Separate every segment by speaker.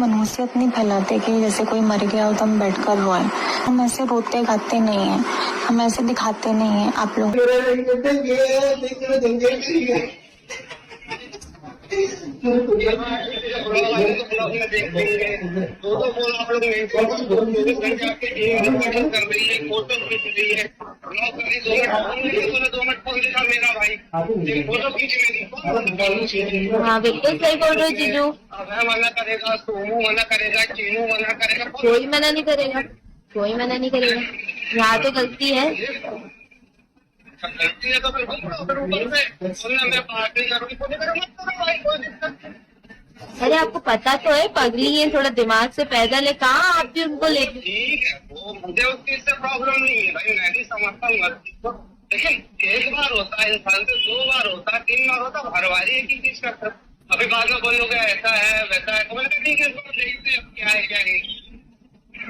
Speaker 1: मनुष्यत नहीं फैलाते कि जैसे कोई मर गया हो तो हम बैठ कर रोए। हम ऐसे रोते गाते नहीं हैं, हम ऐसे दिखाते नहीं हैं आप लोग।
Speaker 2: हाँ बिल्कुल सही बोल रहे हो जीजू।
Speaker 3: मना करेगा, सोमू मना करेगा, चीनू मना करेगा,
Speaker 2: कोई मना नहीं करेगा, कोई मना नहीं करेगा। यहाँ तो गलती है।
Speaker 3: गलती है तो फिर मैं पार्टी करूँगी, मत करो भाई।
Speaker 2: अरे आपको पता तो है पगली है, थोड़ा दिमाग से पैदल है, कहाँ आप भी उनको ले।
Speaker 3: ठीक है, वो मुझे उस चीज से प्रॉब्लम नहीं है भाई, मैं भी समझता हूँ। लेकिन एक बार होता है इंसान से, 2 बार होता है, 3 बार होता है, हर बार एक ही चीज करता है। अभी बाद में बोलोगे ऐसा है वैसा है, तो मैंने ठीक है देखते हैं क्या है क्या नहीं।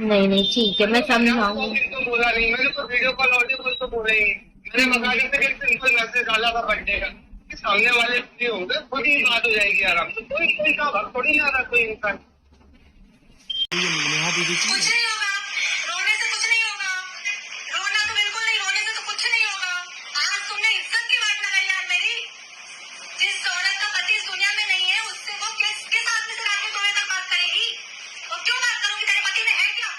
Speaker 2: नहीं ठीक है, मैं समझाऊंगी।
Speaker 3: तो बोला नहीं मैंने, तो वीडियो कॉल ऑडियो तो बोला ही। मैंने मंगा के सिंपल मैसेज डाला था बर्थडे का, सामने वाले फ्री होंगे, खुद ही बात हो जाएगी आराम से। कोई का भाग थोड़ी ना रहा कोई इंसान।
Speaker 4: कुछ नहीं होगा, रोने से कुछ नहीं होगा, रोना तो बिल्कुल नहीं, रोने से तो कुछ नहीं होगा। आज तुमने इज्जत की बात लगाई यार मेरी। जिस औरत का पति इस दुनिया में नहीं है, उससे वो किस आदमी से रात में 2 बजे तक बात करेगी? और क्यों बात करूंगी? तेरे पति में है क्या?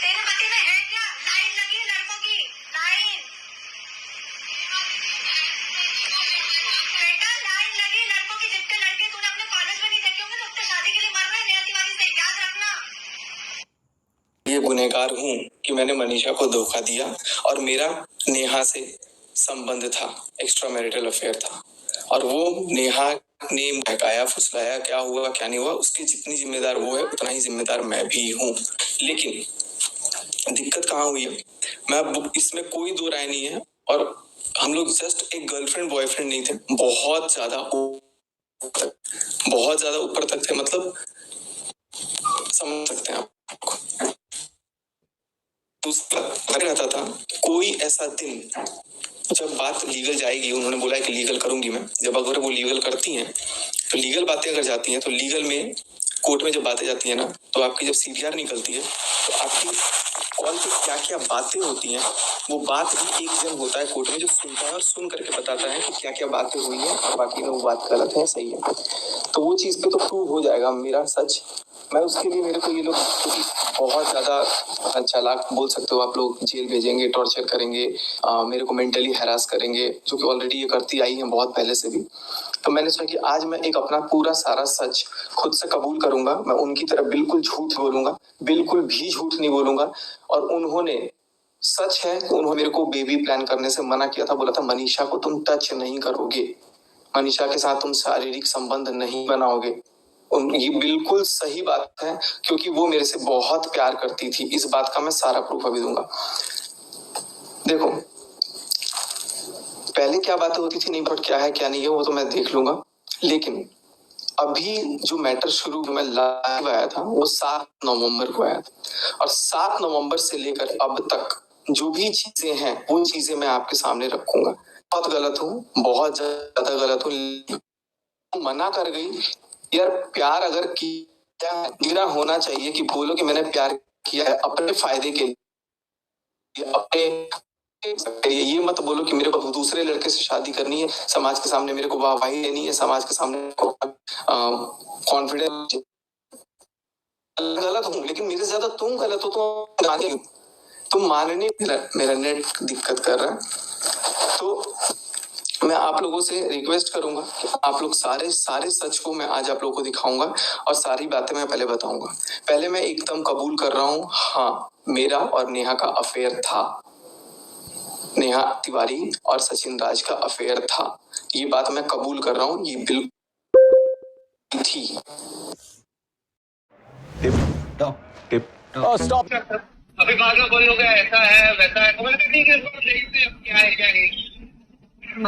Speaker 4: तेरे पति में है क्या? लाइन लगी है लड़कों की, लाइन। बेटा लाइन लगी लड़कों की, जितने लड़के तूने अपने कॉलेज में नहीं देखे होंगे तो उतने शादी के लिए मर रहे हैं नेहा तिवारी से, याद रखना।
Speaker 5: ये गुनहगार हूँ कि मैंने मनीषा को धोखा दिया और मेरा नेहा से संबंध था, एक्स्ट्रा मैरिटल अफेयर था, और वो नेहा ने बहकाया फुसलाया, क्या हुआ क्या नहीं हुआ, उसकी जितनी जिम्मेदार वो है उतना ही जिम्मेदार मैं भी हूँ। लेकिन दिक्कत कहाँ हुई है, मैं अब इसमें कोई दो राय नहीं है, और हम लोग जस्ट एक गर्लफ्रेंड बॉयफ्रेंड नहीं थे, बहुत ज्यादा ऊपर तक थे, मतलब समझ सकते हैं आप। लग रहता था कोई ऐसा दिन जब बात लीगल जाएगी, उन्होंने बोला है कि लीगल करूंगी मैं, जब अगर वो लीगल करती हैं तो लीगल बातें अगर जाती हैं तो लीगल में कोर्ट में जब बातें जाती है ना, तो आपकी जब सीडीआर निकलती है तो आपकी कॉल पे क्या क्या बातें होती हैं, वो बात भी एक जन होता है कोर्ट में जो सुनता है और सुन करके बताता है कि क्या क्या बातें हुई है और बाकी में वो बात गलत है सही है। तो वो चीज पे तो प्रूव हो जाएगा मेरा सच। मैं उसके लिए, मेरे को ये लोग बहुत ज्यादा चालाक बोल सकते हो आप लोग, जेल भेजेंगे, टॉर्चर करेंगे, मेरे को मेंटली हैरास करेंगे, जो कि ऑलरेडी ये करती आई है बहुत पहले से भी। तो मैंने सोचा कि आज मैं एक अपना पूरा सारा सच खुद से कबूल करूंगा। मैं उनकी तरफ बिल्कुल झूठ बोलूंगा, बिल्कुल भी झूठ नहीं बोलूंगा। और उन्होंने, सच है कि उन्होंने मेरे को बेबी प्लान करने से मना किया था, बोला था मनीषा को तुम टच नहीं करोगे, मनीषा के साथ तुम शारीरिक संबंध नहीं बनाओगे। ये बिल्कुल सही बात है, क्योंकि वो मेरे से बहुत प्यार करती थी। इस बात का मैं सारा प्रूफ अभी दूंगा। देखो पहले क्या बातें होती थी नहीं, बट क्या है क्या नहीं है वो तो मैं देख लूंगा। लेकिन अभी जो मैटर शुरू मैं लाइव आया था वो 7 नवंबर को आया था, और 7 नवंबर से लेकर अब तक जो भी चीजें हैं वो चीजें मैं आपके सामने रखूंगा। बहुत गलत हूँ, बहुत ज्यादा गलत हूँ, मना कर गई यार। प्यार अगर किया मेरा होना चाहिए कि बोलो कि मैंने प्यार किया है अपने फायदे के लिए, अपने ये मत बोलो कि मेरे को दूसरे लड़के से शादी करनी है, समाज के सामने मेरे को वाहवाही देनी है, समाज के सामने कॉन्फिडेंस। गलत हूँ लेकिन मेरे से ज्यादा तुम गलत हो, तो तुम मानने मेरा नेट दिक्कत कर रहा है। तो मैं आप लोगों से रिक्वेस्ट करूंगा कि आप लोग सारे सच को मैं आज आप लोगों को दिखाऊंगा और सारी बातें मैं पहले बताऊंगा। पहले मैं एकदम कबूल कर रहा हूँ, हाँ मेरा और नेहा का अफेयर था, नेहा तिवारी और सचिन राज का अफेयर था, ये बात मैं कबूल कर रहा हूँ, ये बिल्कुल थी।
Speaker 3: स्टॉप। अभी बाद में बोलोगे ऐसा है वैसा है, तो मैंने ठीक है देखते हैं क्या है क्या नहीं। तो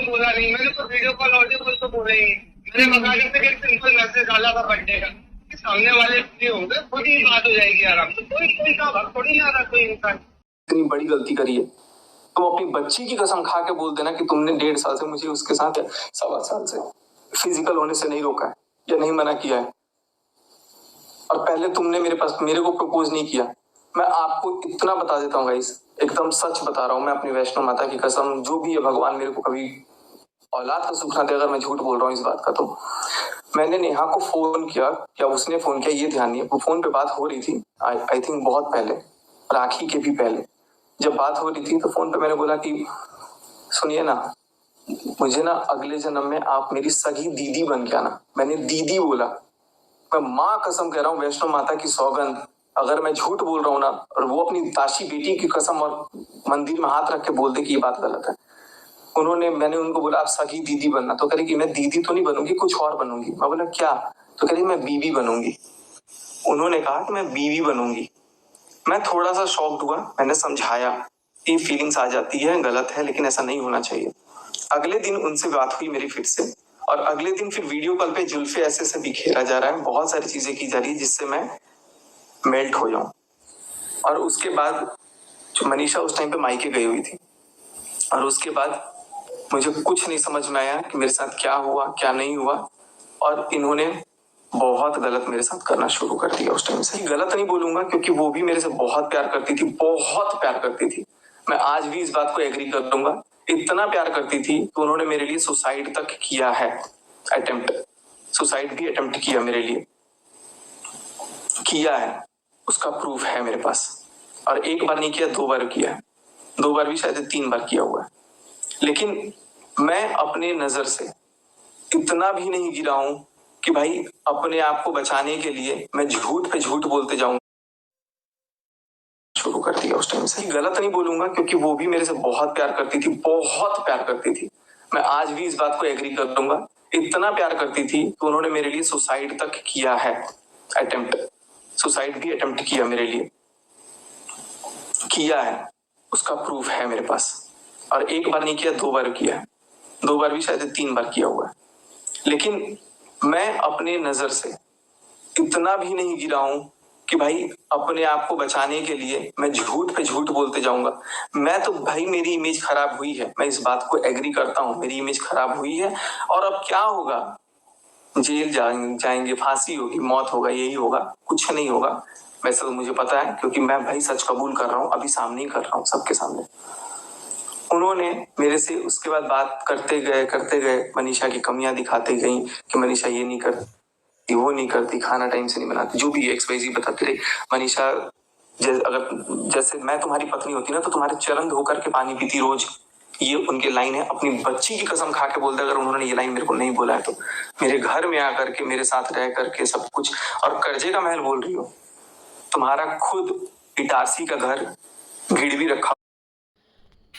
Speaker 3: बोला नहीं मैंने, तो वीडियो कॉल ऑडियो तो बोला ही। मैंने मंगा के सिंपल मैसेज डाला था बर्थडे का, सामने वाले फ्री होंगे, खुद ही बात हो जाएगी आराम से। कोई का भाग थोड़ी ना रहा कोई इंसान।
Speaker 5: इतनी बड़ी गलती करी है, तुम अपनी बच्ची की कसम खा के बोल देना कि तुमने 1.5 साल से मुझे उसके साथ 1.25 साल से फिजिकल होने से नहीं रोका है। या नहीं मना किया है, और पहले तुमने मेरे को प्रपोज नहीं किया। मैं आपको इतना बता देता हूँ गाइस, एकदम सच बता रहा हूँ मैं अपनी वैष्णो माता की कसम, जो भी है भगवान मेरे को कभी औलाद का सुख ना दे अगर मैं झूठ बोल रहा हूँ इस बात का। तो मैंने नेहा को फोन किया, या उसने फोन किया ये ध्यान नहीं है, वो फोन पे बात हो रही थी आई थिंक बहुत पहले, राखी के भी पहले जब बात हो रही थी, तो फोन पे मैंने बोला कि सुनिए ना, मुझे ना अगले जन्म में आप मेरी सगी दीदी बन के आना। मैंने दीदी बोला, मैं माँ कसम कह रहा हूँ, वैष्णो माता की सौगंध, अगर मैं झूठ बोल रहा हूँ ना, और वो अपनी दासी बेटी की कसम और मंदिर में हाथ रख के बोल दे कि ये बात गलत है। मैंने उनको बोला आप सगी दीदी बनना, तो कह रही कि मैं दीदी तो नहीं बनूंगी, कुछ और बनूंगी। मैं बोला क्या? तो कह रही मैं बीवी बनूंगी। उन्होंने कहा कि मैं बीवी बनूंगी। मैं थोड़ा सा शॉक्ड हुआ, मैंने समझाया ये फीलिंग्स आ जाती है, गलत है, लेकिन ऐसा नहीं होना चाहिए। अगले दिन उनसे बात हुई मेरी फिर से, और अगले दिन फिर वीडियो कॉल पे जुल्फे ऐसे बिखेरा जा रहा है, बहुत सारी चीजें की जा रही है जिससे मैं मेल्ट हो जाऊं। और उसके बाद जो मनीषा उस टाइम पे मायके गई हुई थी, और उसके बाद मुझे कुछ नहीं समझ में आया कि मेरे साथ क्या हुआ क्या नहीं हुआ, और इन्होंने बहुत गलत मेरे साथ करना शुरू कर दिया उस टाइम से। गलत नहीं बोलूंगा क्योंकि वो भी मेरे से बहुत प्यार करती थी, बहुत प्यार करती थी। मैं आज भी इस बात को एग्री कर दूंगा, इतना प्यार करती थी तो उन्होंने मेरे लिए सुसाइड तक किया है, अटेम्प्ट, सुसाइड भी अटेम्प्ट किया मेरे लिए, किया है, उसका प्रूफ है मेरे पास। और एक बार नहीं किया, 2 बार किया है, 2 बार भी शायद 3 बार किया हुआ है। लेकिन मैं अपने नजर से इतना भी नहीं गिरा हूं कि भाई अपने आप को बचाने के लिए मैं झूठ पे झूठ बोलते जाऊं शुरू कर दिया उस टाइम से। गलत नहीं बोलूंगा क्योंकि वो भी मेरे से बहुत प्यार करती थी, बहुत प्यार करती थी। मैं आज भी इस बात को एग्री कर दूंगा, इतना प्यार करती थी तो उन्होंने मेरे लिए सुसाइड तक किया है, अटेम्प्ट, सुसाइड भी अटेम्प्ट किया मेरे लिए, किया है, उसका प्रूफ है मेरे पास। और एक बार नहीं किया, 2 बार किया है, 2 बार भी शायद 3 बार किया हुआ है। लेकिन मैं अपने नजर से इतना भी नहीं गिरा हूं कि भाई अपने आप को बचाने के लिए मैं झूठ पे झूठ बोलते जाऊंगा। मैं तो भाई मेरी इमेज खराब हुई है, मैं इस बात को एग्री करता हूं, मेरी इमेज खराब हुई है, और अब क्या होगा, जेल जाएंगे, फांसी होगी, मौत होगा, यही होगा, कुछ नहीं होगा। वैसे तो मुझे पता है क्योंकि मैं भाई सच कबूल कर रहा हूँ, अभी सामने ही कर रहा हूँ सबके सामने। उन्होंने मेरे से उसके बाद बात करते गए, मनीषा की कमियां दिखाते गई कि मनीषा ये नहीं करती, वो नहीं करती, खाना टाइम से नहीं बनाती, जो भी XYZ बताती रही। मनीषा जैसे मैं तुम्हारी पत्नी होती ना तो तुम्हारे चरण धो करके पानी पीती रोज, ये उनके लाइन है। अपनी बच्ची की कसम खा के बोलते अगर उन्होंने ये लाइन मेरे को नहीं बोला है तो मेरे घर में आकर के मेरे साथ रह करके सब कुछ, और कर्जे का महल बोल रही हो, तुम्हारा खुद इटारसी का घर गिरवी रखा।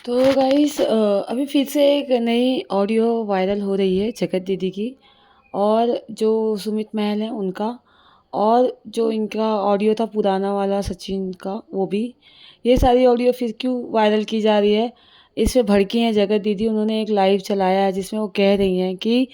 Speaker 6: तो गाइस अभी फिर से एक नई ऑडियो वायरल हो रही है जगत दीदी की, और जो सुमित महल है उनका, और जो इनका ऑडियो था पुराना वाला सचिन का, वो भी, ये सारी ऑडियो फिर क्यों वायरल की जा रही है, इस पे भड़की हैं जगत दीदी। उन्होंने एक लाइव चलाया है जिसमें वो कह रही हैं कि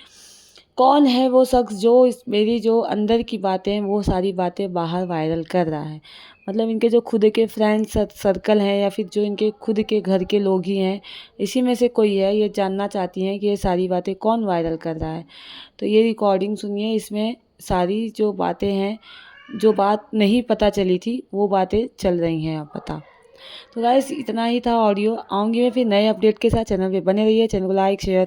Speaker 6: कौन है वो शख्स जो मेरी जो अंदर की बातें हैं वो सारी बातें बाहर वायरल कर रहा है। मतलब इनके जो खुद के फ्रेंड सर्कल हैं या फिर जो इनके खुद के घर के लोग ही हैं, इसी में से कोई है, ये जानना चाहती हैं कि ये सारी बातें कौन वायरल कर रहा है। तो ये रिकॉर्डिंग सुनिए, इसमें सारी जो बातें हैं, जो बात नहीं पता चली थी वो बातें चल रही हैं अब पता। तो गाइस इतना ही था ऑडियो। आऊँगी मैं फिर नए अपडेट के साथ, चैनल पे बने रहिए, चैनल को लाइक शेयर